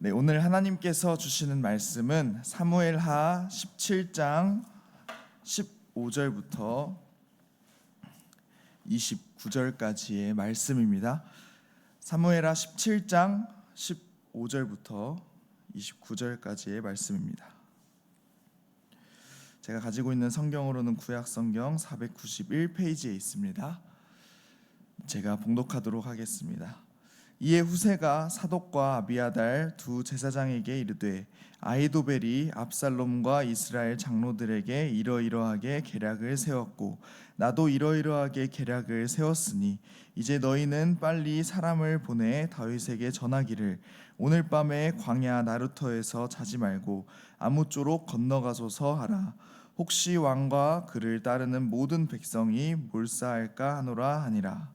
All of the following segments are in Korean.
네, 오늘 하나님께서 주시는 말씀은 사무엘하 17장 15절부터 29절까지의 말씀입니다. 사무엘하 17장 15절부터 29절까지의 말씀입니다. 제가 가지고 있는 성경으로는 구약성경 491페이지에 있습니다. 제가 봉독하도록 하겠습니다. 이에 후세가 사독과 아비아달 두 제사장에게 이르되 아히도벨이 압살롬과 이스라엘 장로들에게 이러이러하게 계략을 세웠고 나도 이러이러하게 계략을 세웠으니 이제 너희는 빨리 사람을 보내 다윗에게 전하기를 오늘 밤에 광야 나루터에서 자지 말고 아무쪼록 건너가소서 하라. 혹시 왕과 그를 따르는 모든 백성이 몰사할까 하노라 하니라.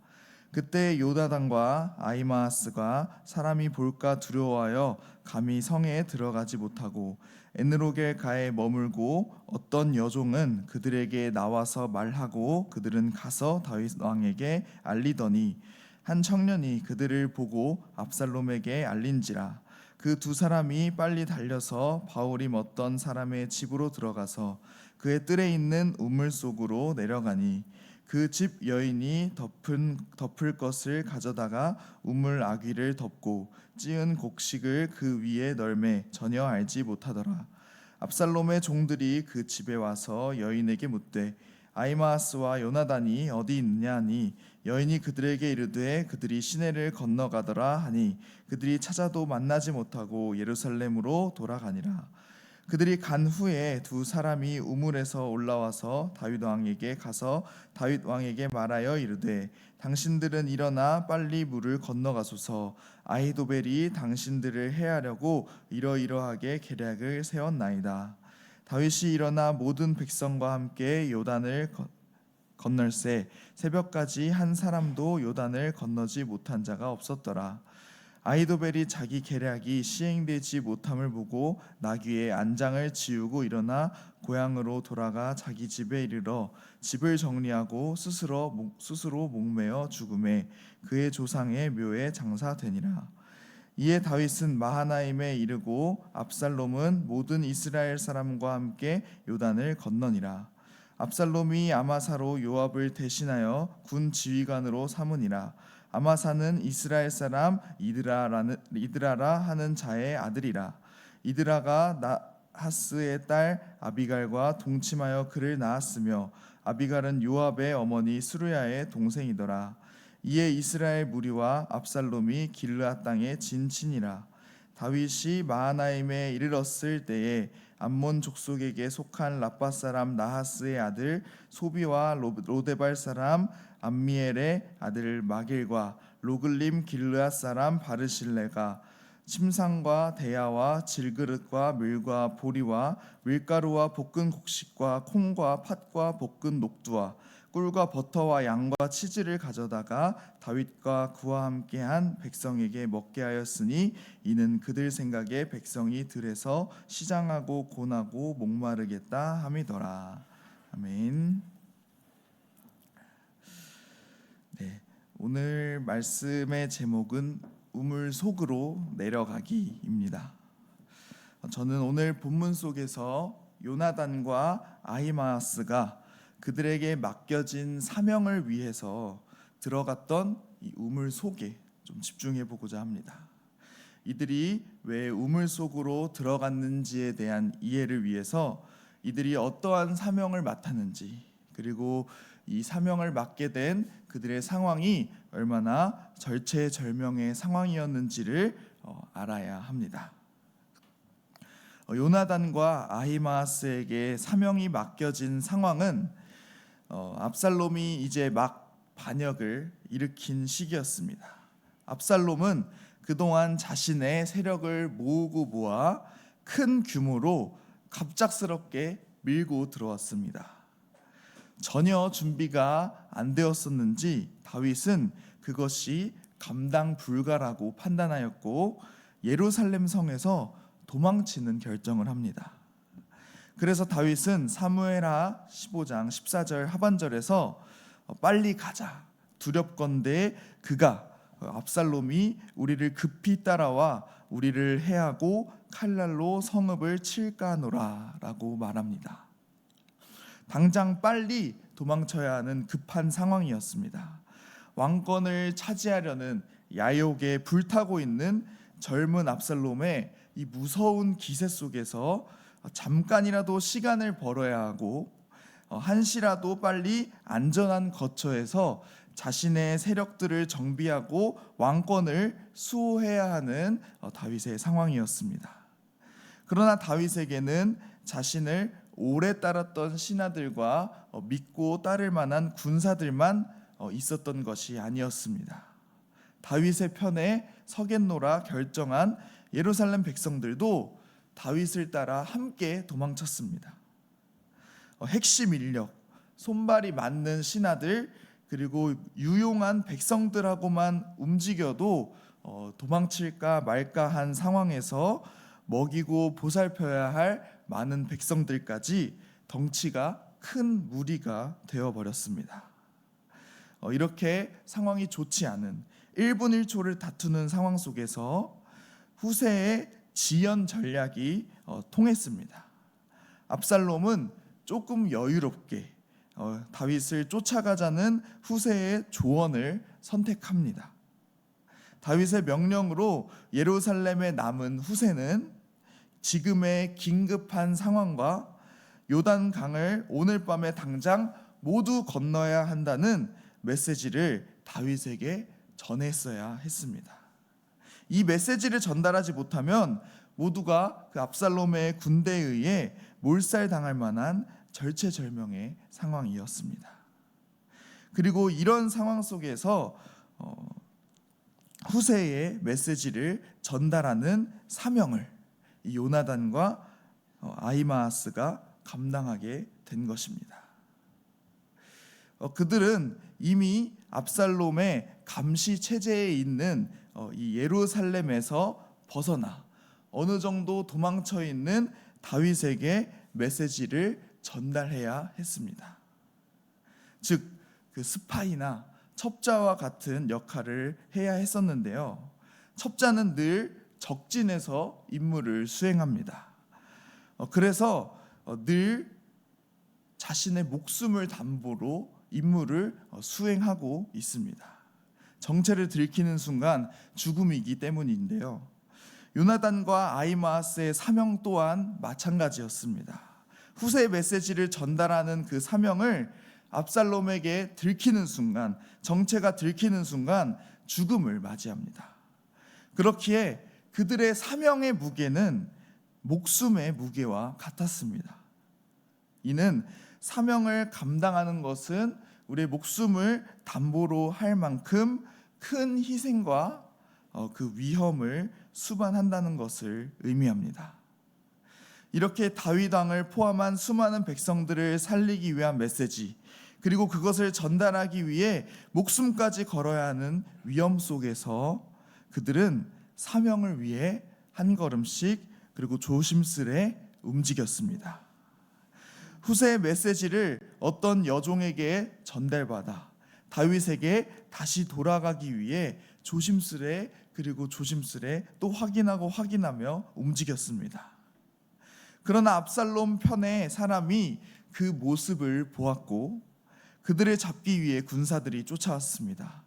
그때 요나단과 아히마아스가 사람이 볼까 두려워하여 감히 성에 들어가지 못하고 엔르로겔가에 머물고 어떤 여종은 그들에게 나와서 말하고 그들은 가서 다윗 왕에게 알리더니 한 청년이 그들을 보고 압살롬에게 알린지라. 그 두 사람이 빨리 달려서 바울임 어떤 사람의 집으로 들어가서 그의 뜰에 있는 우물 속으로 내려가니 그 집 여인이 덮을 것을 가져다가 우물 아귀를 덮고 찌은 곡식을 그 위에 널매 전혀 알지 못하더라. 압살롬의 종들이 그 집에 와서 여인에게 묻되 아히마아스와 요나단이 어디 있느냐 하니 여인이 그들에게 이르되 그들이 시내를 건너가더라 하니 그들이 찾아도 만나지 못하고 예루살렘으로 돌아가니라. 그들이 간 후에 두 사람이 우물에서 올라와서 다윗 왕에게 가서 다윗 왕에게 말하여 이르되 당신들은 일어나 빨리 물을 건너가소서. 아히도벨이 당신들을 해하려고 이러이러하게 계략을 세웠나이다. 다윗이 일어나 모든 백성과 함께 요단을 건널새 새벽까지 한 사람도 요단을 건너지 못한 자가 없었더라. 아히도벨이 자기 계략이 시행되지 못함을 보고 나귀의 안장을 지우고 일어나 고향으로 돌아가 자기 집에 이르러 집을 정리하고 스스로 목매어 죽음에 그의 조상의 묘에 장사되니라. 이에 다윗은 마하나임에 이르고 압살롬은 모든 이스라엘 사람과 함께 요단을 건너니라. 압살롬이 아마사로 요압을 대신하여 군 지휘관으로 삼으니라. 아마사는 이스라엘 사람 이드라라 하는 자의 아들이라. 이드라가 나하스의 딸 아비갈과 동침하여 그를 낳았으며 아비갈은 요압의 어머니 스루야의 동생이더라. 이에 이스라엘 무리와 압살롬이 길르앗 땅에 진친이라. 다윗이 마하나임에 이르렀을 때에 암몬 족속에게 속한 라빠 사람 나하스의 아들 소비와 로데발 사람 암미엘의 아들 마길과 로글림 길르앗 사람 바르실레가 침상과 대야와 질그릇과 밀과 보리와 밀가루와 볶은 곡식과 콩과 팥과 볶은 녹두와 꿀과 버터와 양과 치즈를 가져다가 다윗과 그와 함께한 백성에게 먹게 하였으니 이는 그들 생각에 백성이 들에서 시장하고 곤하고 목마르겠다 함이더라. 아멘. 네, 오늘 말씀의 제목은 우물 속으로 내려가기입니다. 저는 오늘 본문 속에서 요나단과 아히마아스가 그들에게 맡겨진 사명을 위해서 들어갔던 이 우물 속에 좀 집중해 보고자 합니다. 이들이 왜 우물 속으로 들어갔는지에 대한 이해를 위해서 이들이 어떠한 사명을 맡았는지, 그리고 이 사명을 맡게 된 그들의 상황이 얼마나 절체절명의 상황이었는지를 알아야 합니다. 요나단과 아히마아스에게 사명이 맡겨진 상황은 압살롬이 이제 막 반역을 일으킨 시기였습니다. 압살롬은 그동안 자신의 세력을 모으고 모아 큰 규모로 갑작스럽게 밀고 들어왔습니다. 전혀 준비가 안 되었었는지 다윗은 그것이 감당 불가라고 판단하였고 예루살렘 성에서 도망치는 결정을 합니다. 그래서 다윗은 사무엘하 15장 14절 하반절에서 빨리 가자, 두렵건대 그가 압살롬이 우리를 급히 따라와 우리를 해하고 칼날로 성읍을 칠까 하노라라고 말합니다. 당장 빨리 도망쳐야 하는 급한 상황이었습니다. 왕권을 차지하려는 야욕에 불타고 있는 젊은 압살롬의 이 무서운 기세 속에서 잠깐이라도 시간을 벌어야 하고 한시라도 빨리 안전한 거처에서 자신의 세력들을 정비하고 왕권을 수호해야 하는 다윗의 상황이었습니다. 그러나 다윗에게는 자신을 오래 따랐던 신하들과 믿고 따를 만한 군사들만 있었던 것이 아니었습니다. 다윗의 편에 서겠노라 결정한 예루살렘 백성들도 다윗을 따라 함께 도망쳤습니다. 핵심 인력, 손발이 맞는 신하들, 그리고 유용한 백성들하고만 움직여도 도망칠까 말까 한 상황에서 먹이고 보살펴야 할 많은 백성들까지 덩치가 큰 무리가 되어버렸습니다. 이렇게 상황이 좋지 않은 1분 1초를 다투는 상황 속에서 후세의 지연 전략이 통했습니다. 압살롬은 조금 여유롭게 다윗을 쫓아가자는 후세의 조언을 선택합니다. 다윗의 명령으로 예루살렘에 남은 후세는 지금의 긴급한 상황과 요단강을 오늘 밤에 당장 모두 건너야 한다는 메시지를 다윗에게 전했어야 했습니다. 이 메시지를 전달하지 못하면 모두가 그 압살롬의 군대에 의해 몰살당할 만한 절체절명의 상황이었습니다. 그리고 이런 상황 속에서 후세의 메시지를 전달하는 사명을 이 요나단과 아히마아스가 감당하게 된 것입니다. 그들은 이미 압살롬의 감시 체제에 있는 이 예루살렘에서 벗어나 어느 정도 도망쳐 있는 다윗에게 메시지를 전달해야 했습니다. 즉, 그 스파이나 첩자와 같은 역할을 해야 했었는데요. 첩자는 늘 적진에서 임무를 수행합니다. 그래서 늘 자신의 목숨을 담보로 임무를 수행하고 있습니다. 정체를 들키는 순간 죽음이기 때문인데요. 요나단과 아히마아스의 사명 또한 마찬가지였습니다. 후세의 메시지를 전달하는 그 사명을 압살롬에게 들키는 순간, 정체가 들키는 순간 죽음을 맞이합니다. 그렇기에 그들의 사명의 무게는 목숨의 무게와 같았습니다. 이는 사명을 감당하는 것은 우리의 목숨을 담보로 할 만큼 큰 희생과 그 위험을 수반한다는 것을 의미합니다. 이렇게 다윗 왕을 포함한 수많은 백성들을 살리기 위한 메시지, 그리고 그것을 전달하기 위해 목숨까지 걸어야 하는 위험 속에서 그들은 사명을 위해 한 걸음씩 그리고 조심스레 움직였습니다. 후세의 메시지를 어떤 여종에게 전달받아 다윗에게 다시 돌아가기 위해 조심스레 그리고 조심스레 또 확인하며 움직였습니다. 그러나 압살롬 편의 사람이 그 모습을 보았고 그들을 잡기 위해 군사들이 쫓아왔습니다.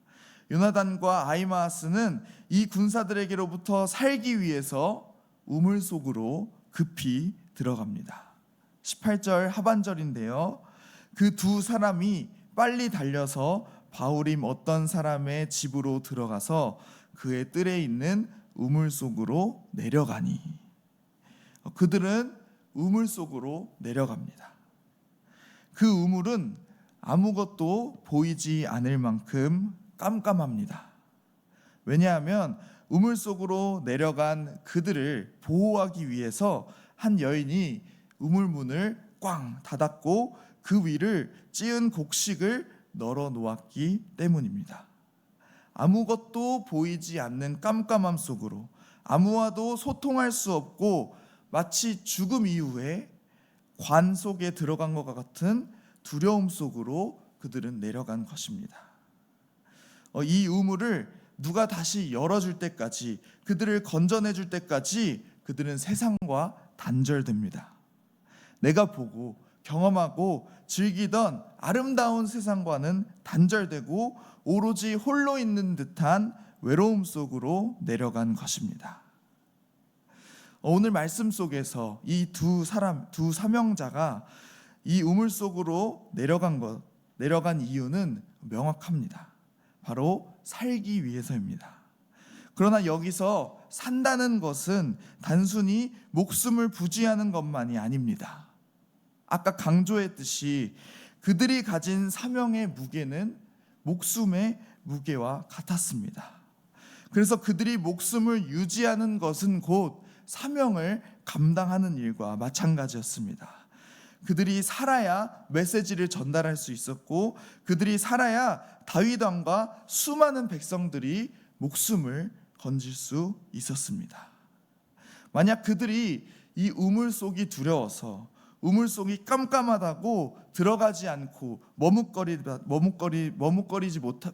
요나단과 아히마아스는 이 군사들에게로부터 살기 위해서 우물 속으로 급히 들어갑니다. 18절 하반절인데요. 그 두 사람이 빨리 달려서 바후림 어떤 사람의 집으로 들어가서 그의 뜰에 있는 우물 속으로 내려가니, 그들은 우물 속으로 내려갑니다. 그 우물은 아무것도 보이지 않을 만큼 깜깜합니다. 왜냐하면 우물 속으로 내려간 그들을 보호하기 위해서 한 여인이 우물문을 꽝 닫았고 그 위를 찌은 곡식을 널어 놓았기 때문입니다. 아무것도 보이지 않는 깜깜함 속으로 아무와도 소통할 수 없고 마치 죽음 이후에 관 속에 들어간 것과 같은 두려움 속으로 그들은 내려간 것입니다. 이 우물을 누가 다시 열어줄 때까지, 그들을 건져내줄 때까지 그들은 세상과 단절됩니다. 내가 보고 경험하고 즐기던 아름다운 세상과는 단절되고 오로지 홀로 있는 듯한 외로움 속으로 내려간 것입니다. 오늘 말씀 속에서 이 두 사명자가 이 우물 속으로 내려간 이유는 명확합니다. 바로 살기 위해서입니다. 그러나 여기서 산다는 것은 단순히 목숨을 부지하는 것만이 아닙니다. 아까 강조했듯이 그들이 가진 사명의 무게는 목숨의 무게와 같았습니다. 그래서 그들이 목숨을 유지하는 것은 곧 사명을 감당하는 일과 마찬가지였습니다. 그들이 살아야 메시지를 전달할 수 있었고, 그들이 살아야 다윗 왕과 수많은 백성들이 목숨을 건질 수 있었습니다. 만약 그들이 이 우물 속이 두려워서, 우물 속이 깜깜하다고 들어가지 않고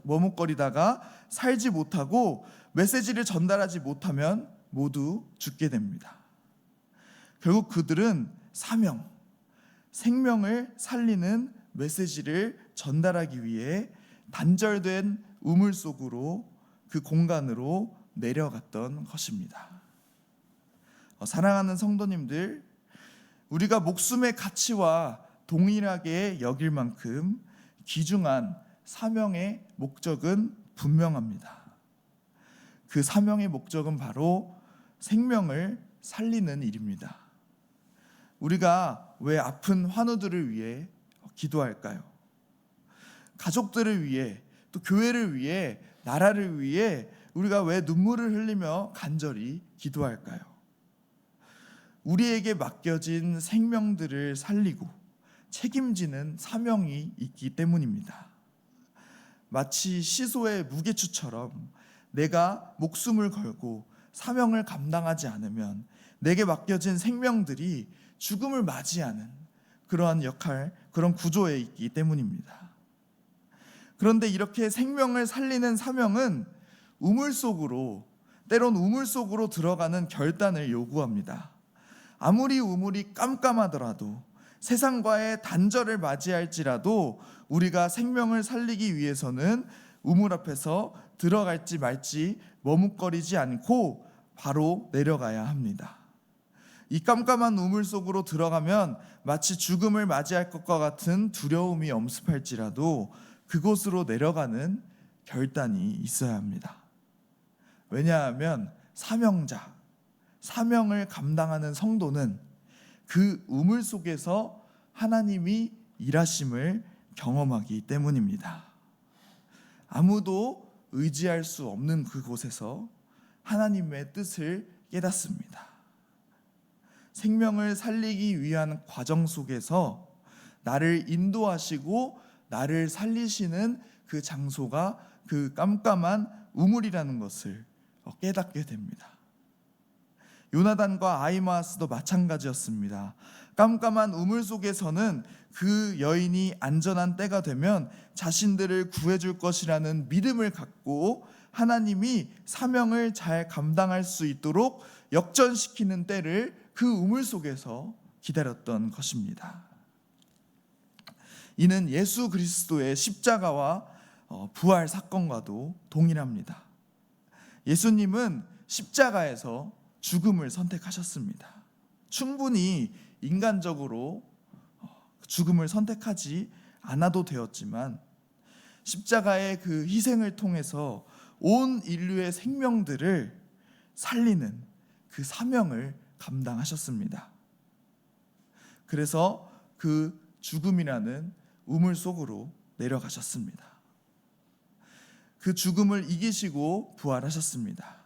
머뭇거리다가 살지 못하고 메시지를 전달하지 못하면 모두 죽게 됩니다. 결국 그들은 사명, 생명을 살리는 메시지를 전달하기 위해 단절된 우물 속으로, 그 공간으로 내려갔던 것입니다. 사랑하는 성도님들, 우리가 목숨의 가치와 동일하게 여길 만큼 귀중한 사명의 목적은 분명합니다. 그 사명의 목적은 바로 생명을 살리는 일입니다. 우리가 왜 아픈 환우들을 위해 기도할까요? 가족들을 위해, 또 교회를 위해, 나라를 위해 우리가 왜 눈물을 흘리며 간절히 기도할까요? 우리에게 맡겨진 생명들을 살리고 책임지는 사명이 있기 때문입니다. 마치 시소의 무게추처럼 내가 목숨을 걸고 사명을 감당하지 않으면 내게 맡겨진 생명들이 죽음을 맞이하는 그러한 역할, 그런 구조에 있기 때문입니다. 그런데 이렇게 생명을 살리는 사명은 때론 우물 속으로 들어가는 결단을 요구합니다. 아무리 우물이 깜깜하더라도, 세상과의 단절을 맞이할지라도 우리가 생명을 살리기 위해서는 우물 앞에서 들어갈지 말지 머뭇거리지 않고 바로 내려가야 합니다. 이 깜깜한 우물 속으로 들어가면 마치 죽음을 맞이할 것과 같은 두려움이 엄습할지라도 그곳으로 내려가는 결단이 있어야 합니다. 왜냐하면 사명을 감당하는 성도는 그 우물 속에서 하나님이 일하심을 경험하기 때문입니다. 아무도 의지할 수 없는 그곳에서 하나님의 뜻을 깨닫습니다. 생명을 살리기 위한 과정 속에서 나를 인도하시고 나를 살리시는 그 장소가 그 깜깜한 우물이라는 것을 깨닫게 됩니다. 요나단과 아히마아스도 마찬가지였습니다. 깜깜한 우물 속에서는 그 여인이 안전한 때가 되면 자신들을 구해줄 것이라는 믿음을 갖고 하나님이 사명을 잘 감당할 수 있도록 역전시키는 때를 그 우물 속에서 기다렸던 것입니다. 이는 예수 그리스도의 십자가와 부활 사건과도 동일합니다. 예수님은 십자가에서 죽음을 선택하셨습니다. 충분히 인간적으로 죽음을 선택하지 않아도 되었지만 십자가의 그 희생을 통해서 온 인류의 생명들을 살리는 그 사명을 감당하셨습니다. 그래서 그 죽음이라는 우물 속으로 내려가셨습니다. 그 죽음을 이기시고 부활하셨습니다.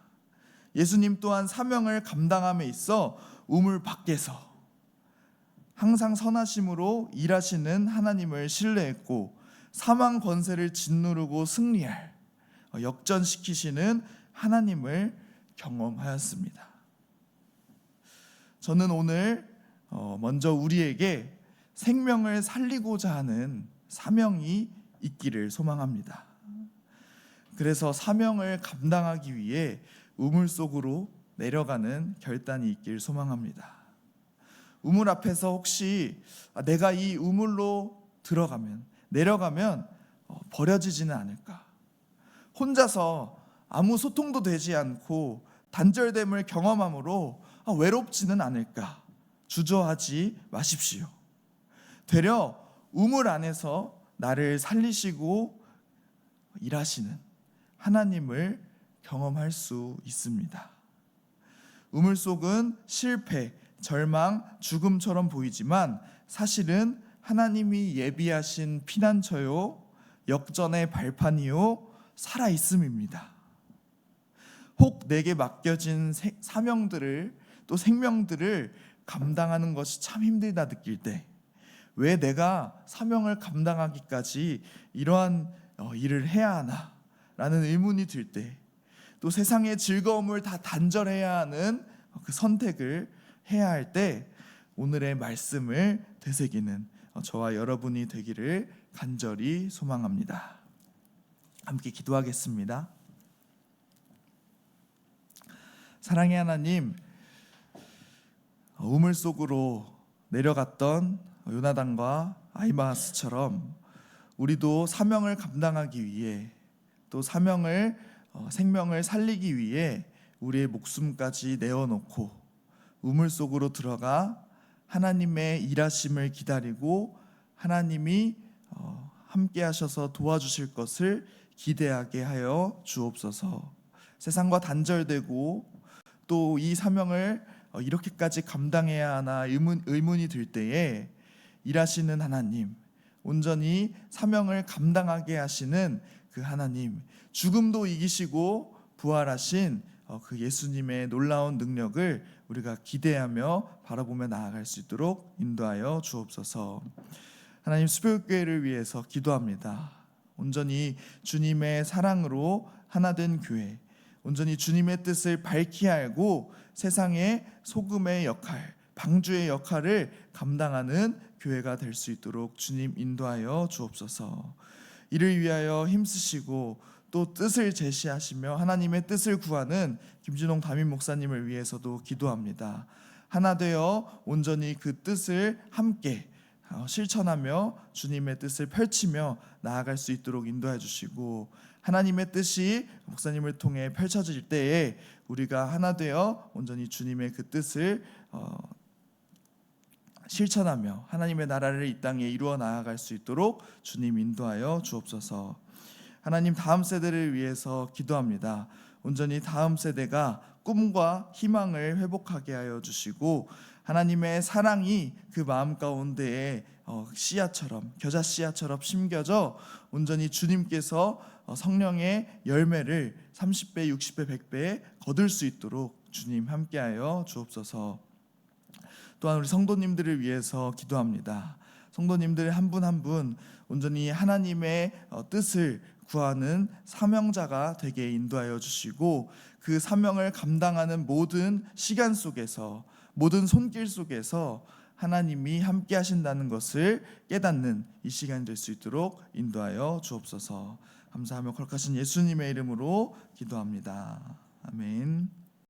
예수님 또한 사명을 감당함에 있어 우물 밖에서 항상 선하심으로 일하시는 하나님을 신뢰했고 사망 권세를 짓누르고 승리할 역전시키시는 하나님을 경험하였습니다. 저는 오늘 먼저 우리에게 생명을 살리고자 하는 사명이 있기를 소망합니다. 그래서 사명을 감당하기 위해 우물 속으로 내려가는 결단이 있길 소망합니다. 우물 앞에서 혹시 내가 이 우물로 내려가면 버려지지는 않을까? 혼자서 아무 소통도 되지 않고 단절됨을 경험함으로 외롭지는 않을까? 주저하지 마십시오. 되려 우물 안에서 나를 살리시고 일하시는 하나님을 경험할 수 있습니다. 우물 속은 실패, 절망, 죽음처럼 보이지만 사실은 하나님이 예비하신 피난처요, 역전의 발판이요, 살아있음입니다. 혹 내게 맡겨진 사명들을 또 생명들을 감당하는 것이 참 힘들다 느낄 때, 왜 내가 사명을 감당하기까지 이러한 일을 해야 하나 라는 의문이 들 때, 또 세상의 즐거움을 다 단절해야 하는 그 선택을 해야 할 때 오늘의 말씀을 되새기는 저와 여러분이 되기를 간절히 소망합니다. 함께 기도하겠습니다. 사랑의 하나님, 우물 속으로 내려갔던 요나단과 아히마아스처럼 우리도 사명을 감당하기 위해, 또 생명을 살리기 위해 우리의 목숨까지 내어놓고 우물 속으로 들어가 하나님의 일하심을 기다리고 하나님이 함께 하셔서 도와주실 것을 기대하게 하여 주옵소서. 세상과 단절되고 또 이 사명을 이렇게까지 감당해야 하나 의문이 들 때에 일하시는 하나님, 온전히 사명을 감당하게 하시는 그 하나님, 죽음도 이기시고 부활하신 그 예수님의 놀라운 능력을 우리가 기대하며 바라보며 나아갈 수 있도록 인도하여 주옵소서. 하나님, 수별교회를 위해서 기도합니다. 온전히 주님의 사랑으로 하나된 교회, 온전히 주님의 뜻을 밝히 알고 세상의 소금의 역할, 방주의 역할을 감당하는 교회가 될 수 있도록 주님 인도하여 주옵소서. 이를 위하여 힘쓰시고 또 뜻을 제시하시며 하나님의 뜻을 구하는 김진홍 담임 목사님을 위해서도 기도합니다. 하나 되어 온전히 그 뜻을 함께 실천하며 주님의 뜻을 펼치며 나아갈 수 있도록 인도해 주시고, 하나님의 뜻이 목사님을 통해 펼쳐질 때에 우리가 하나 되어 온전히 주님의 그 뜻을 실천하며 하나님의 나라를 이 땅에 이루어 나아갈 수 있도록 주님 인도하여 주옵소서. 하나님, 다음 세대를 위해서 기도합니다. 온전히 다음 세대가 꿈과 희망을 회복하게 하여 주시고 하나님의 사랑이 그 마음 가운데에 씨앗처럼, 겨자 씨앗처럼 심겨져 온전히 주님께서 성령의 열매를 30배, 60배, 100배 거둘 수 있도록 주님 함께하여 주옵소서. 또한 우리 성도님들을 위해서 기도합니다. 성도님들 한 분 한 분 온전히 하나님의 뜻을 구하는 사명자가 되게 인도하여 주시고, 그 사명을 감당하는 모든 시간 속에서, 모든 손길 속에서 하나님이 함께 하신다는 것을 깨닫는 이 시간이 될 수 있도록 인도하여 주옵소서. 감사하며 거룩하신 예수님의 이름으로 기도합니다. 아멘.